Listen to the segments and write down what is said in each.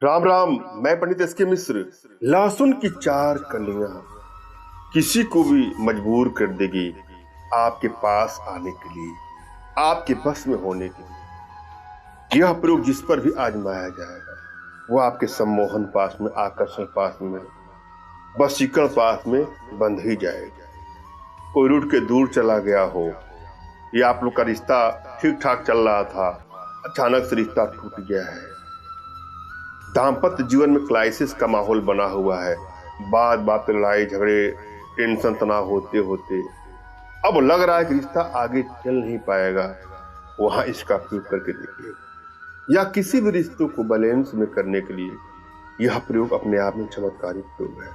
राम राम। मैं पंडित एस के मिश्र। लहसुन की 4 कलियां किसी को भी मजबूर कर देगी आपके पास आने के लिए, आपके बस में होने के लिए। यह प्रयोग जिस पर भी आजमाया जाएगा वो आपके सम्मोहन पास में, आकर्षण पास में, वशीकरण पास में बंध ही जाएगा। कोई रूठ के दूर चला गया हो या आप लोग का रिश्ता ठीक ठाक चल रहा था, अचानक से रिश्ता टूट गया है, दाम्पत्य जीवन में क्राइसिस का माहौल बना हुआ है, बात बात पे लड़ाई झगड़े, टेंशन तनाव होते होते अब लग रहा है कि रिश्ता आगे चल नहीं पाएगा, वहां इसका प्रयोग करके देखिए। या किसी भी रिश्तों को बैलेंस में करने के लिए यह प्रयोग अपने आप में चमत्कारिक प्रयोग है,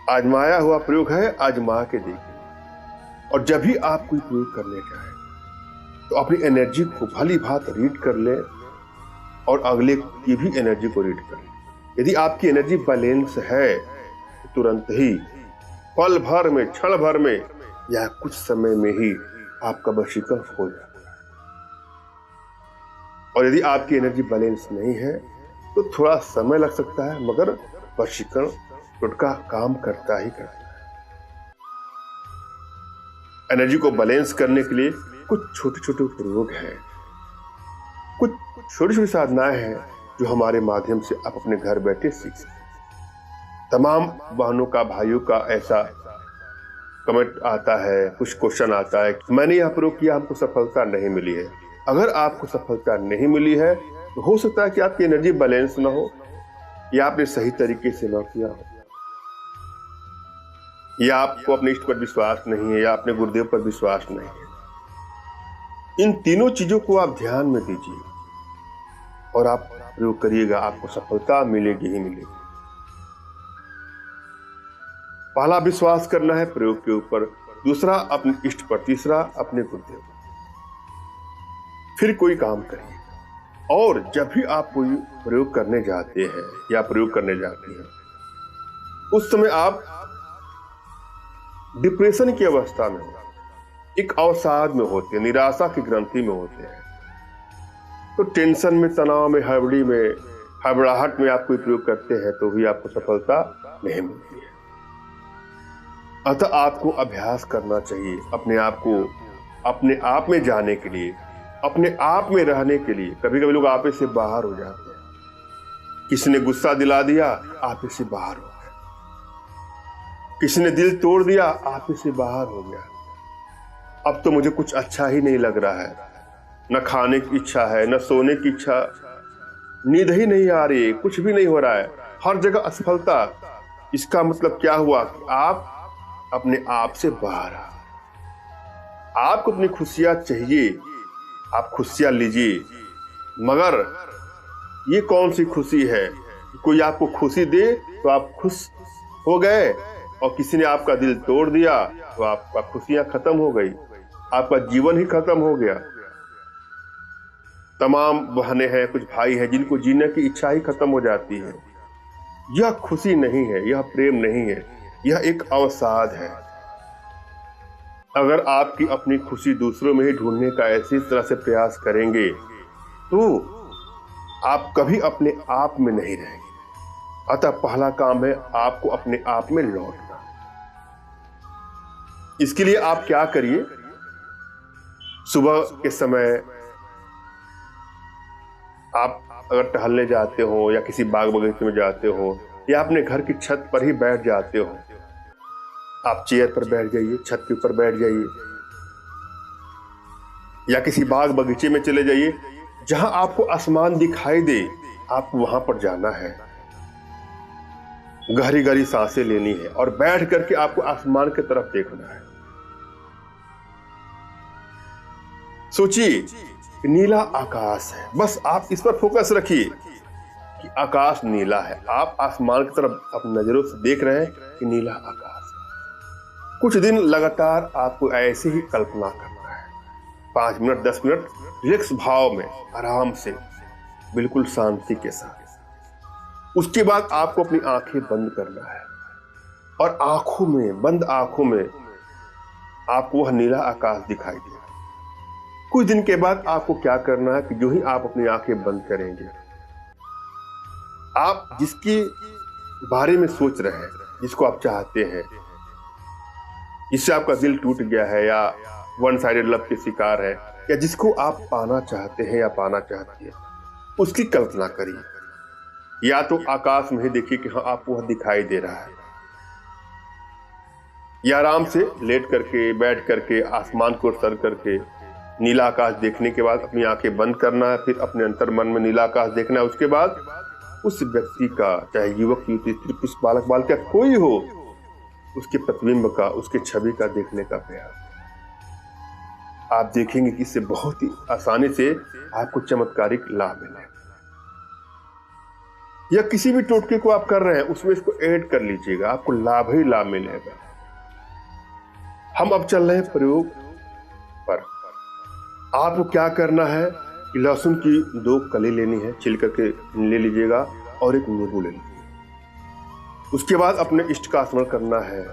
आजमाया हुआ प्रयोग है। आजमा के देखिए और जब भी आप कोई प्रयोग करने जाए तो अपनी एनर्जी को भली भांत रीड कर ले और अगले की भी एनर्जी को रीड कर ले। यदि आपकी एनर्जी बैलेंस है तो तुरंत ही, पल भर में, क्षण भर में या कुछ समय में ही आपका वशीकरण हो जाता है। और यदि आपकी एनर्जी बैलेंस नहीं है तो थोड़ा समय लग सकता है, मगर वशीकरण टोटका काम करता ही करता है। एनर्जी को बैलेंस करने के लिए कुछ छोटे छोटे प्रयोग हैं, कुछ छोटी छोटी साधनाएं हैं जो हमारे माध्यम से आप अपने घर बैठे सीख सकते हैं। तमाम बहनों का, भाइयों का ऐसा कमेंट आता है, कुछ क्वेश्चन आता है, मैंने यह प्रयोग किया, हमको सफलता नहीं मिली है। अगर आपको सफलता नहीं मिली है तो हो सकता है कि आपकी एनर्जी बैलेंस ना हो, या आपने सही तरीके से ना किया हो, या आपको अपने इष्ट पर विश्वास नहीं है, या अपने गुरुदेव पर विश्वास नहीं है। इन तीनों चीजों को आप ध्यान में दीजिए और आप प्रयोग करिएगा, आपको सफलता मिलेगी ही मिलेगी। पहला विश्वास करना है प्रयोग के ऊपर, दूसरा अपने इष्ट पर, तीसरा अपने गुरुदेव पर। फिर कोई काम करिए। और जब भी आप कोई प्रयोग करने जाते हैं या प्रयोग करने जाते हैं उस समय आप डिप्रेशन की अवस्था में हो, एक अवसाद में होते हैं, निराशा की ग्रंथि में होते हैं, तो टेंशन में, तनाव में, हड़बड़ी में, हड़बड़ाहट में आप कोई प्रयोग करते हैं तो भी आपको सफलता नहीं मिलती है। अतः आपको अभ्यास करना चाहिए अपने आप को अपने आप में जाने के लिए, अपने आप में रहने के लिए। कभी कभी लोग आपे से बाहर हो जाते हैं। किसी ने गुस्सा दिला दिया, आपे से बाहर हो गए। किसी ने दिल तोड़ दिया, आपे से बाहर हो गया। अब तो मुझे कुछ अच्छा ही नहीं लग रहा है, न खाने की इच्छा है, न सोने की इच्छा, नींद ही नहीं आ रही है, कुछ भी नहीं हो रहा है, हर जगह असफलता। इसका मतलब क्या हुआ कि आप अपने आप से बाहर आ। आपको अपनी खुशियां चाहिए, आप खुशियां लीजिए, मगर ये कौन सी खुशी है? कोई आपको खुशी दे तो आप खुश हो गए, और किसी ने आपका दिल तोड़ दिया तो आपका खुशियां खत्म हो गई, आपका जीवन ही खत्म हो गया। तमाम बहनें हैं, कुछ भाई हैं जिनको जीने की इच्छा ही खत्म हो जाती है। यह खुशी नहीं है, यह प्रेम नहीं है, यह एक अवसाद है। अगर आपकी अपनी खुशी दूसरों में ही ढूंढने का ऐसी तरह से प्रयास करेंगे तो आप कभी अपने आप में नहीं रहेंगे। अतः पहला काम है आपको अपने आप में लौटना। इसके लिए आप क्या करिए, सुबह के समय आप अगर टहलने जाते हो या किसी बाग बगीचे में जाते हो या अपने घर की छत पर ही बैठ जाते हो, आप चेयर पर बैठ जाइए, छत के ऊपर बैठ जाइए, या किसी बाग बगीचे में चले जाइए जहां आपको आसमान दिखाई दे। आपको वहां पर जाना है, गहरी गहरी सांसें लेनी है और बैठ करके आपको आसमान की तरफ देखना है। सोचिए नीला आकाश है, बस आप इस पर फोकस रखिए कि आकाश नीला है। आप आसमान की तरफ अपनी नजरों से देख रहे हैं कि नीला आकाश है। कुछ दिन लगातार आपको ऐसे ही कल्पना करना है, 5 मिनट 10 मिनट रिलैक्स भाव में, आराम से, बिल्कुल शांति के साथ। उसके बाद आपको अपनी आंखें बंद करना है और आंखों में, बंद आंखों में आपको वह नीला आकाश दिखाई देगा। कुछ दिन के बाद आपको क्या करना है कि जो ही आप अपनी आंखें बंद करेंगे आप जिसके बारे में सोच रहे हैं, जिसको आप चाहते हैं, जिससे आपका दिल टूट गया है या वन साइडेड लव के शिकार है, या जिसको आप पाना चाहते हैं या पाना चाहती है, उसकी कल्पना करिए। या तो आकाश में ही देखिए कि हाँ आपको वह दिखाई दे रहा है, या आराम से लेट करके बैठ करके आसमान को सर करके नीला आकाश देखने के बाद अपनी आंखें बंद करना है, फिर अपने अंतर मन में नीला आकाश देखना है। उसके बाद उस व्यक्ति का, चाहे युवक युवती स्त्री पुरुष बालक बालिका कोई हो, उसके प्रतिबिंब का, उसके छवि का देखने का प्रयास। आप देखेंगे कि इससे बहुत ही आसानी से आपको चमत्कारिक लाभ मिलेगा। या किसी भी टोटके को आप कर रहे हैं उसमें इसको ऐड कर लीजिएगा, आपको लाभ ही लाभ मिलेगा। हम अब चल रहे हैं प्रयोग पर। आपको क्या करना है कि लहसुन की 2 कली लेनी है, छिल करके ले लीजिएगा, और एक नींबू ले लीजिएगा। उसके बाद अपने इष्ट का स्मरण करना है,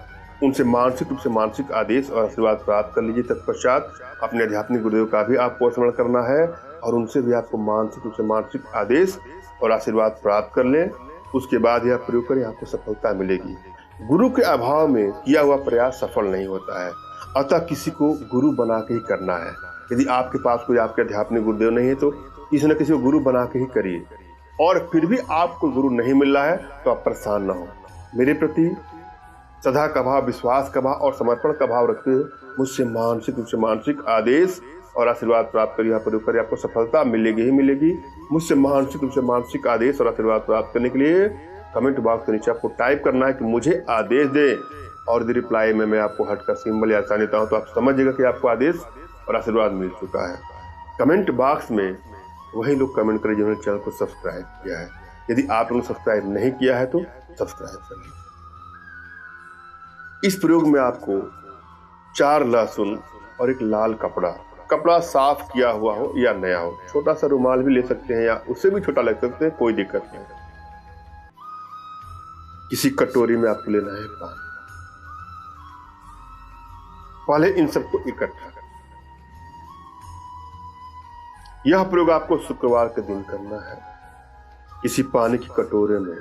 उनसे मानसिक रूप से मानसिक आदेश और आशीर्वाद प्राप्त कर लीजिए। तत्पश्चात अपने आध्यात्मिक गुरुदेव का भी आपको स्मरण करना है और उनसे भी आपको मानसिक रूप से मानसिक आदेश और आशीर्वाद प्राप्त कर लें। उसके बाद यह प्रयोग करें, आपको सफलता मिलेगी। गुरु के अभाव में किया हुआ प्रयास सफल नहीं होता है, अतः किसी को गुरु बना के ही करना है। यदि आपके पास कोई आपके आध्यात्मिक गुरुदेव नहीं है तो किसी न किसी को गुरु बना के ही करिए। और फिर भी आपको गुरु नहीं मिल रहा है तो आप परेशान न हो। मेरे प्रति सदा का भाव, विश्वास का भाव और समर्पण का भाव रखते हुए मुझसे मानसिक रूप से मानसिक आदेश और आशीर्वाद प्राप्त करिए। प्रयोग करिए, आपको सफलता मिलेगी ही मिलेगी। मुझसे मानसिक रूप से मानसिक आदेश और आशीर्वाद प्राप्त करने के लिए कमेंट बॉक्स के नीचे आपको टाइप करना है कि मुझे आदेश दें, और यदि रिप्लाई में मैं आपको हट कर सिंबल या निशान देता हूं तो आप समझिएगा कि आपको आदेश और आशीर्वाद मिल चुका है। कमेंट बॉक्स में वही लोग कमेंट करें जिन्होंने चैनल को सब्सक्राइब किया है। यदि आप लोगों ने सब्सक्राइब नहीं किया है तो सब्सक्राइब कर लीजिए। इस प्रयोग में आपको 4 लहसुन और एक लाल कपड़ा साफ किया हुआ हो या नया हो, छोटा सा रुमाल भी ले सकते हैं या उससे भी छोटा ले सकते हैं, कोई दिक्कत नहीं। किसी कटोरी में आपको लेना है पानी। पहले इन सबको इकट्ठा करें। यह प्रयोग आपको शुक्रवार के दिन करना है। किसी पानी की कटोरे में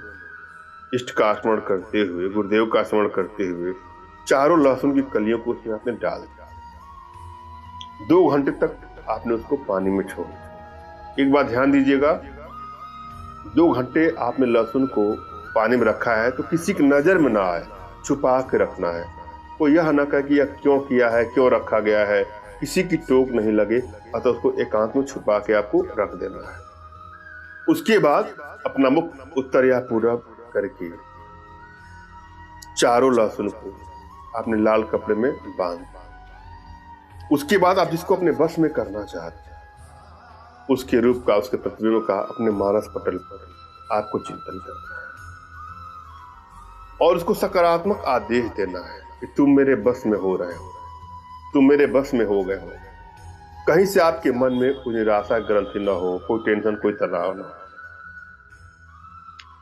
इष्ट का स्मरण करते हुए, गुरुदेव का स्मरण करते हुए 4 लहसुन की कलियों को उसमें आपने डाल दिया। 2 घंटे तक आपने उसको पानी में छोड़ा। एक बात ध्यान दीजिएगा, 2 घंटे आपने लहसुन को पानी में रखा है तो किसी की नजर में ना आए, छुपा के रखना है। कोई यह ना कहे कि यह क्यों किया है, क्यों रखा गया है, किसी की टोक नहीं लगे, अतः उसको एकांत में छुपा के आपको रख देना है। उसके बाद अपना मुख उत्तर या पूरब करके 4 लहसुन को आपने लाल कपड़े में बांध। उसके बाद आप जिसको अपने बस में करना चाहते हैं उसके रूप का, उसके प्रतिबिंब का अपने मानस पटल पर आपको चिंतन करना है और उसको सकारात्मक आदेश देना है कि तुम मेरे बस में हो रहे हो, तुम मेरे बस में हो गए हो। कहीं से आपके मन में कोई निराशा ग्रंथि न हो, कोई टेंशन, कोई तनाव न हो।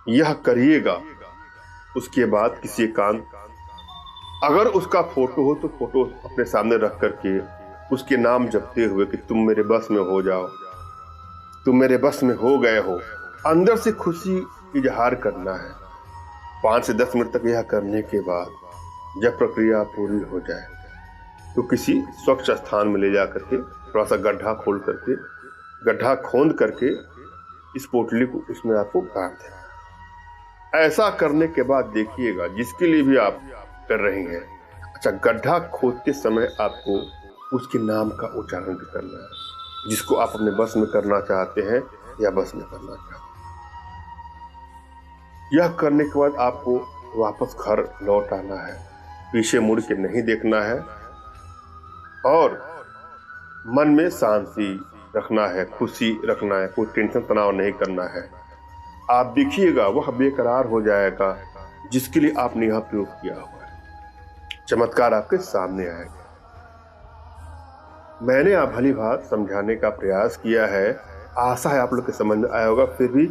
यह करिएगा। उसके बाद किसी एकांत, अगर उसका फोटो हो तो फोटो अपने सामने रख करके उसके नाम जपते हुए कि तुम मेरे बस में हो जाओ, तुम मेरे बस में हो गए हो, अंदर से खुशी इजहार करना है। 5 से 10 मिनट तक यह करने के बाद जब प्रक्रिया पूरी हो जाए तो किसी स्वच्छ स्थान में ले जा करके थोड़ा सा गड्ढा खोद करके इस पोटली को उसमें आपको गाड़ देना। ऐसा करने के बाद देखिएगा, जिसके लिए भी आप कर रहे हैं, अच्छा, गड्ढा खोदते समय आपको उसके नाम का उच्चारण भी करना है, जिसको आप अपने बस में करना चाहते हैं या बस में करना चाहते हैं। यह करने के बाद आपको वापस घर लौट आना है, पीछे मुड़ के नहीं देखना है और मन में शांति रखना है, खुशी रखना है, कोई टेंशन तनाव नहीं करना है। आप देखिएगा वह बेकरार हो जाएगा जिसके लिए आपने यह प्रयोग किया हुआ है। चमत्कार आपके सामने आएगा। मैंने आप भली भांति समझाने का प्रयास किया है, आशा है आप लोग के समझ में आया होगा। फिर भी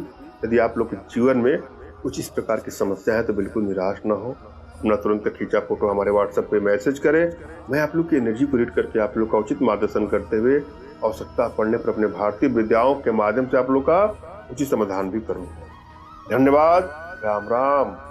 यदि आप लोग के जीवन में कुछ इस प्रकार की समस्या है तो बिल्कुल निराश ना हो। अपना तुरंत खींचा फोटो हमारे व्हाट्सएप पे मैसेज करें। मैं आप लोग की एनर्जी को रीड करके आप लोग का उचित मार्गदर्शन करते हुए आवश्यकता पड़ने पर अपने भारतीय विद्याओं के माध्यम से आप लोग का उचित समाधान भी करूँगा। धन्यवाद। राम राम।